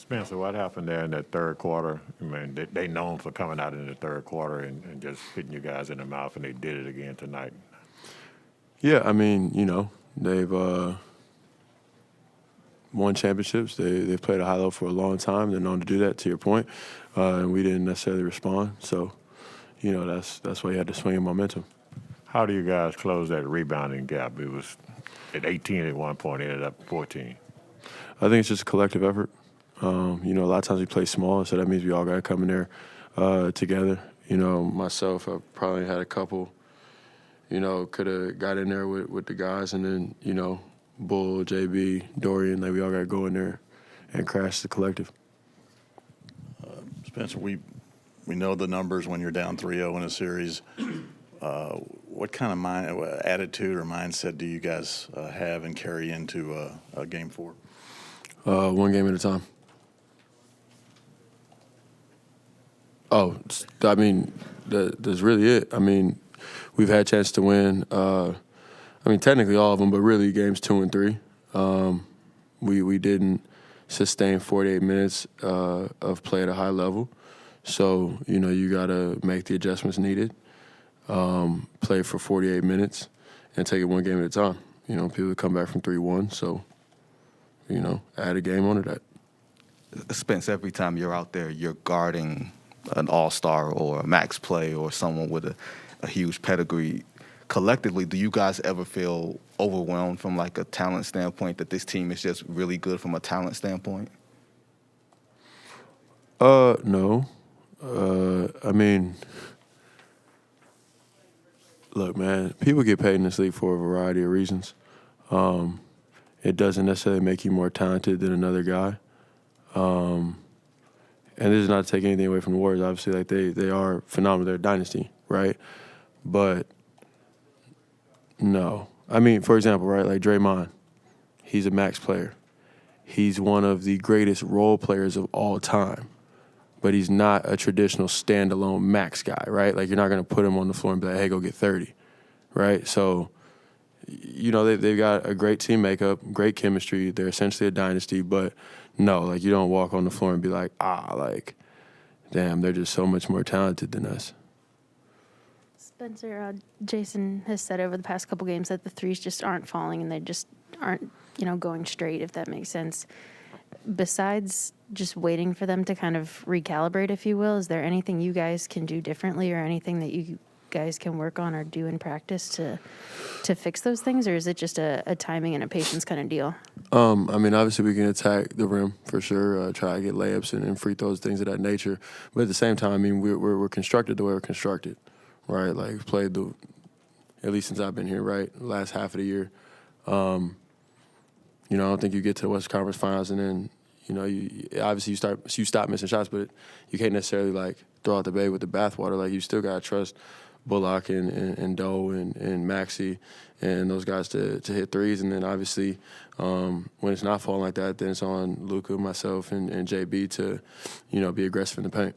Spencer, what happened there in that third quarter? I mean, they known for coming out in the third quarter and just hitting you guys in the mouth, and they did it again tonight. Yeah, I mean, they've won championships. They've played a high level for a long time. They're known to do that, to your point, and we didn't necessarily respond. So, that's why you had to swing in momentum. How do you guys close that rebounding gap? It was at 18 at one point, ended up 14. I think it's just a collective effort. A lot of times we play small, so that means we all got to come in there together. Myself, I probably had a couple, could have got in there with the guys, and then, Bull, JB, Dorian, we all got to go in there and crash the collective. Spencer, we know the numbers when you're down 3-0 in a series. What kind of attitude or mindset do you guys have and carry into Game 4? One game at a time. Oh, I mean, that's really it. I mean, we've had a chance to win. Technically all of them, but really games 2 and 3. We didn't sustain 48 minutes of play at a high level. So, you got to make the adjustments needed, play for 48 minutes, and take it one game at a time. People come back from 3-1, so, add a game onto that. Spence, every time you're out there, you're guarding an all-star or a max play or someone with a huge pedigree. Collectively, do you guys ever feel overwhelmed from a talent standpoint, that this team is just really good from a talent standpoint? No. Look, man, people get paid in this league for a variety of reasons. It doesn't necessarily make you more talented than another guy. And this is not to take anything away from the Warriors. Obviously, they are phenomenal. They're a dynasty, right? But no. For example, right, like Draymond, he's a max player. He's one of the greatest role players of all time. But he's not a traditional standalone max guy, right? You're not going to put him on the floor and be like, hey, go get 30, right? So, they've got a great team makeup, great chemistry. They're essentially a dynasty, but no, you don't walk on the floor and be like, damn, they're just so much more talented than us. Spencer, Jason has said over the past couple games that the threes just aren't falling and they just aren't, going straight, if that makes sense. Besides just waiting for them to kind of recalibrate, if you will, is there anything you guys can do differently or anything that you guys can work on or do in practice to fix those things, or is it just a timing and a patience kind of deal? Obviously we can attack the rim for sure, try to get layups and free throws, things of that nature. But at the same time, we're constructed the way we're constructed, right? We've played at least since I've been here, right, last half of the year. I don't think you get to the Western Conference Finals and then, you stop missing shots, but you can't necessarily throw out the baby with the bathwater. You still gotta trust Bullock and Doe and Maxey and those guys to hit threes. And then obviously when it's not falling like that, then it's on Luka, myself, and JB to, be aggressive in the paint.